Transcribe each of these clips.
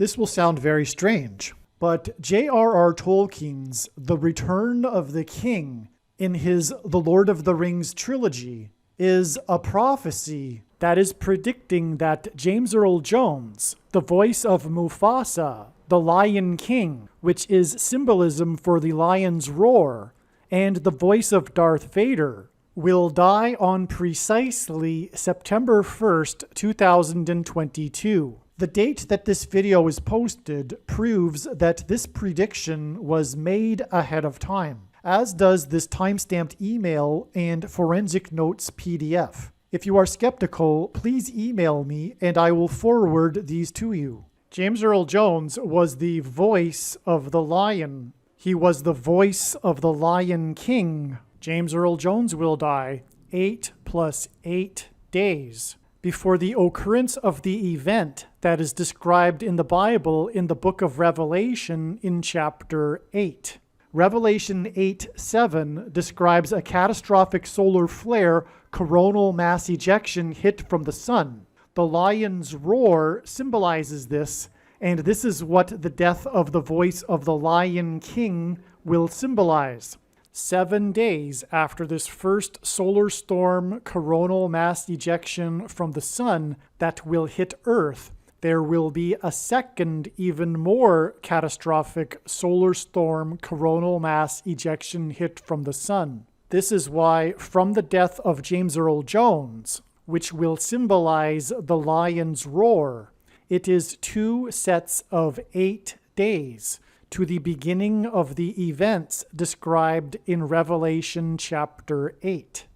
This will sound very strange, but J.R.R. Tolkien's The Return of the King in his The Lord of the Rings trilogy is a prophecy that is predicting that James Earl Jones, the voice of Mufasa, the Lion King, which is symbolism for the lion's roar, and the voice of Darth Vader, will die on precisely September 1st, 2022. The date that this video is posted proves that this prediction was made ahead of time, as does this timestamped email and forensic notes PDF. If you are skeptical, please email me and I will forward these to you. James Earl Jones was the voice of the lion. He was the voice of the Lion King. James Earl Jones will die 8 + 8 days before the occurrence of the event that is described in the Bible in the book of Revelation in chapter 8. Revelation 8:7 describes a catastrophic solar flare coronal mass ejection hit from the sun. The lion's roar symbolizes this, and this is what the death of the voice of the Lion King will symbolize. 7 days after this first solar storm coronal mass ejection from the sun that will hit Earth, there will be a second, even more catastrophic solar storm coronal mass ejection hit from the sun. This is why, from the death of James Earl Jones, which will symbolize the lion's roar, it is 2 sets of 8 days to the beginning of the events described in Revelation chapter 8.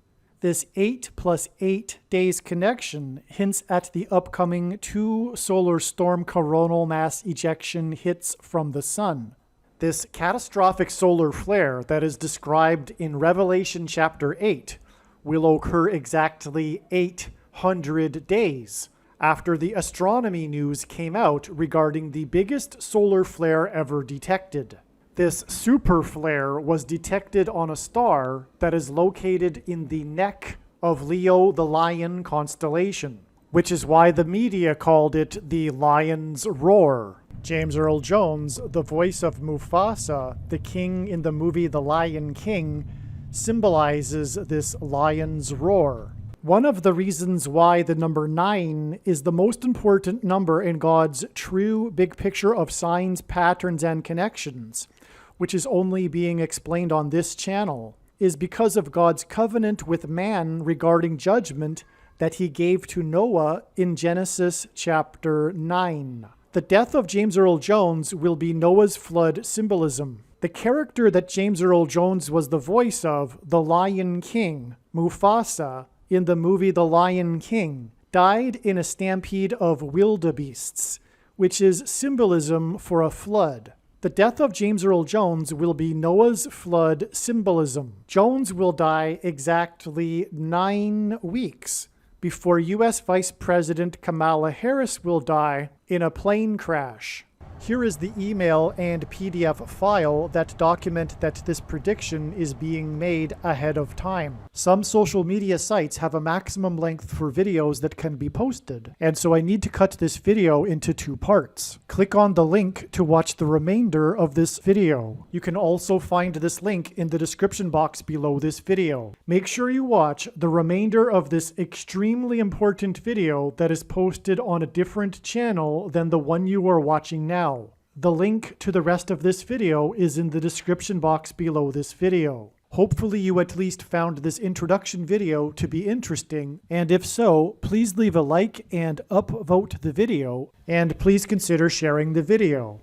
This 8 + 8 days connection hints at the upcoming 2 solar storm coronal mass ejection hits from the sun. This catastrophic solar flare that is described in Revelation chapter 8 will occur exactly 800 days after the astronomy news came out regarding the biggest solar flare ever detected. This super flare was detected on a star that is located in the neck of Leo the Lion constellation, which is why the media called it the Lion's Roar. James Earl Jones, the voice of Mufasa, the king in the movie The Lion King, symbolizes this lion's roar. One of the reasons why the number 9 is the most important number in God's true big picture of signs, patterns, and connections, which is only being explained on this channel, is because of God's covenant with man regarding judgment that he gave to Noah in Genesis chapter 9. The death of James Earl Jones will be Noah's flood symbolism. The character that James Earl Jones was the voice of, the Lion King, Mufasa, in the movie The Lion King, died in a stampede of wildebeests, which is symbolism for a flood. The death of James Earl Jones will be Noah's flood symbolism. Jones will die exactly 9 weeks before U.S. Vice President Kamala Harris will die in a plane crash. Here is the email and PDF file that document that this prediction is being made ahead of time. Some social media sites have a maximum length for videos that can be posted, and so I need to cut this video into 2 parts. Click on the link to watch the remainder of this video. You can also find this link in the description box below this video. Make sure you watch the remainder of this extremely important video that is posted on a different channel than the one you are watching now. The link to the rest of this video is in the description box below this video. Hopefully you at least found this introduction video to be interesting, and if so, please leave a like and upvote the video, and please consider sharing the video.